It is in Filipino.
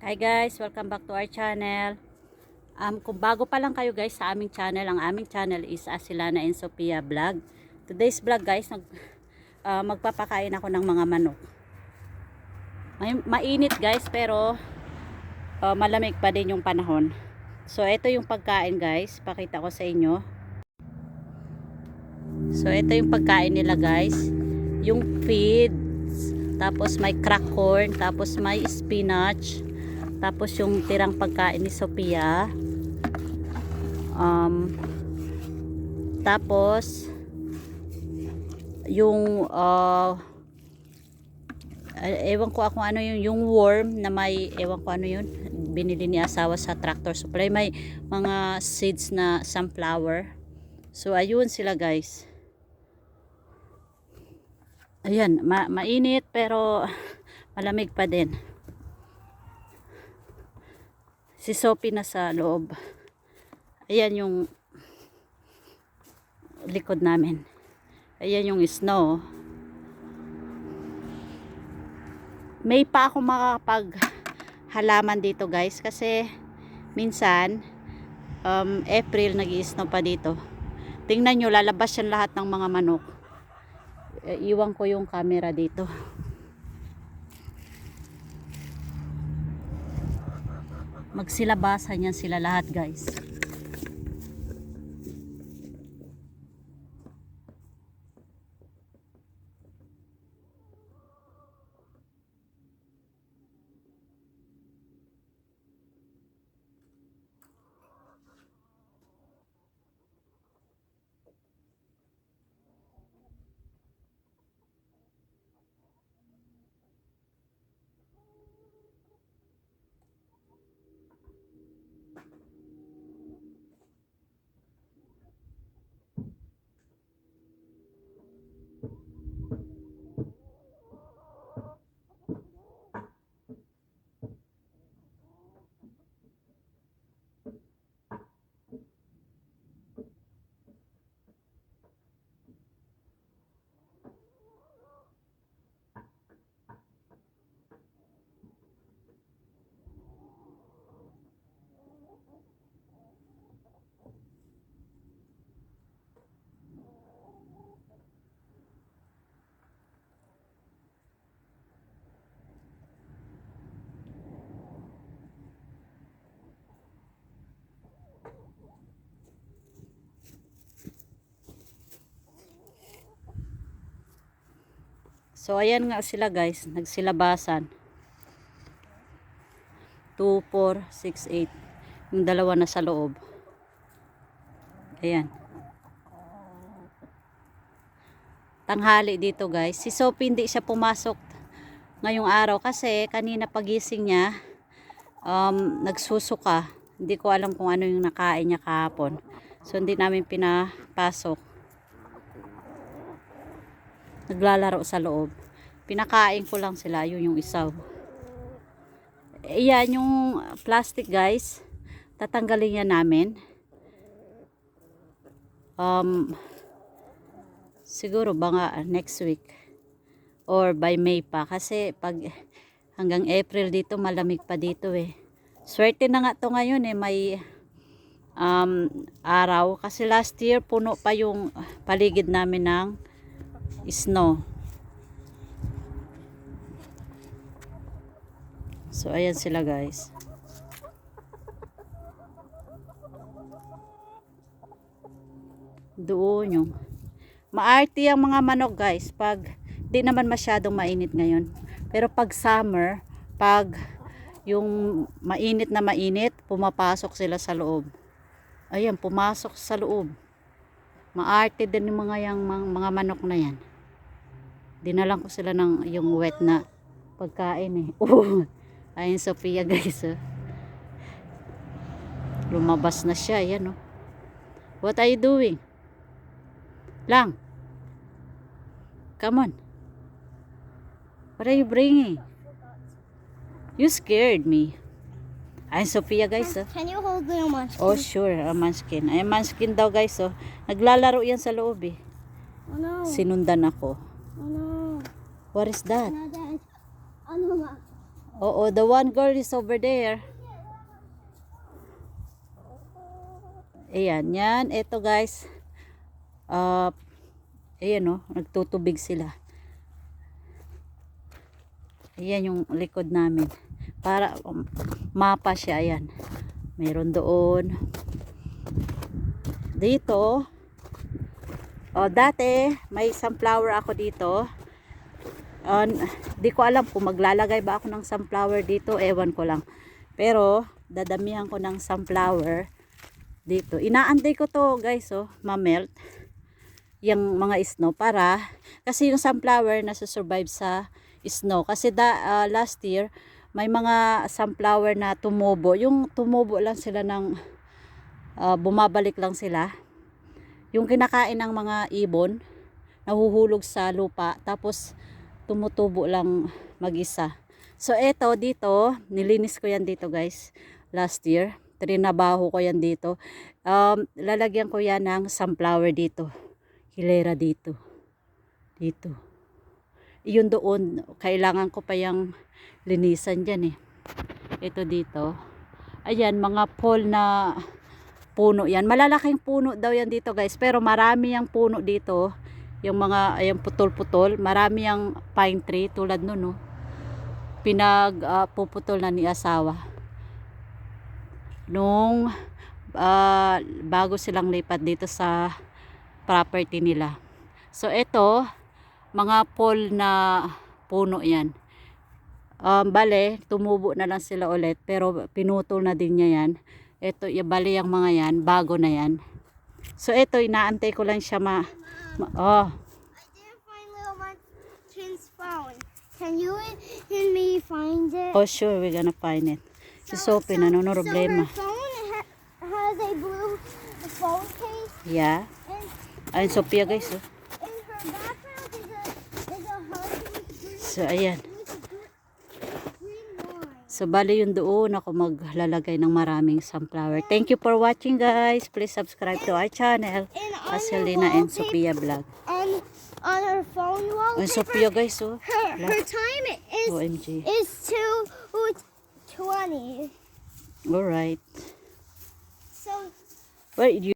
Hi guys, welcome back to our channel. Kung bago pa lang kayo guys sa aming channel, ang aming channel is Asilana and Sophia Vlog. Today's vlog guys, magpapakain ako ng mga manok. Mainit guys, pero malamig pa din yung panahon. So ito yung pagkain guys, pakita ko sa inyo. So ito yung pagkain nila guys, yung feeds, tapos may crack corn, tapos may spinach, tapos yung tirang pagkain ni Sophia. Tapos yung ewan ko kung ano yung worm na may, ewan ko ano yun, binili ni asawa sa Tractor Supply. May mga seeds na sunflower. So ayun sila guys. Ayan, mainit pero malamig pa din. Si Sophie na sa loob. Ayan yung likod namin. Ayan yung snow. May pa ako makakapag halaman dito guys kasi minsan April nag-i-snow pa dito. Tingnan nyo, lalabas yan lahat ng mga manok. Iwan ko yung camera dito. Magsilabasan yan sila lahat guys. So ayan nga sila guys, nagsilabasan. 2, 4, 6, 8. Yung dalawa na sa loob. Ayan. Tanghali dito guys. Si Sophie hindi siya pumasok ngayong araw kasi kanina pagising niya nagsusuka. Hindi ko alam kung ano yung nakain niya kahapon. So hindi namin pinapasok. Naglalaro sa loob. Pinakain ko lang sila, yun yung isaw. Ayan yung plastic guys. Tatanggalin yan namin. Siguro baka next week or by May pa kasi pag hanggang April dito malamig pa dito eh. Swerte na nga to ngayon eh, may araw kasi last year puno pa yung paligid namin ng snow. So ayan sila guys. Doon yung maarte ang mga manok guys pag di naman masyadong mainit ngayon. Pero pag summer, pag yung mainit na mainit, pumapasok sila sa loob. Ayan, pumasok sa loob. Maarte din yung mga manok na yan. Dinalan ko sila ng yung wet na pagkain eh. Ayun Sophia guys. Lumabas na siya. Yan oh. What are you doing? Lang. Come on. What are you bringing? You scared me. Ayun Sophia guys. Can you hold the munchkin? Oh sure, a munchkin. Ay munchkin daw guys. Oh. Naglalaro yan sa loob eh. Oh no. Sinundan ako. Oh no. What is that? Ano ma? Oo, the one girl is over there. Ayan, yan. Ito guys. Ayan o, nagtutubig sila. Ayan yung likod namin. Para mapa siya, ayan. Mayroon doon. Dito. Dati, may sunflower ako dito. Di ko alam kung maglalagay ba ako ng sunflower dito. Ewan ko lang. Pero, dadamihan ko ng sunflower dito. Inaantay ko to guys, ma-melt. Yung mga snow para, kasi yung sunflower nasusurvive sa snow. Kasi last year, may mga sunflower na tumubo. Yung tumubo lang sila ng, bumabalik lang sila. Yung kinakain ng mga ibon, nahuhulog sa lupa. Tapos, tumutubo lang mag-isa. So, eto dito, nilinis ko yan dito guys, last year. Trinabaho ko yan dito. Lalagyan ko yan ng sunflower dito. Hilera dito. Dito. Iyon doon, kailangan ko pa yung linisan dyan eh. Ito dito. Ayan, mga pole na puno yan. Malalaking puno daw yan dito guys. Pero marami yung puno dito. Yung mga, yung putol-putol. Marami yung pine tree tulad nun, no. Pinagpuputol na ni asawa. Nung bago silang lipat dito sa property nila. So ito, mga pole na puno yan. Bale, tumubo na lang sila ulit. Pero pinutol na din niya yan. Ito, bale yung mga yan, bago na yan. So ito, inaantay ko lang siya I didn't find little Martin's phone. Can you and me find it? Oh sure, we're gonna find it. Si Sophie, no problema. So her phone has a blue phone case. Yeah. And Ayun, Sophia guys. in her background is a heart with So ayan. green line. So bali yun doon ako maglalagay ng maraming sunflower. Thank you for watching guys. Please subscribe to our channel. And on Aselina and Sophia Vlog. on her phone Ayun, wallpaper, Sophia guys, her time OMG. is 2:20. Alright. So Well, you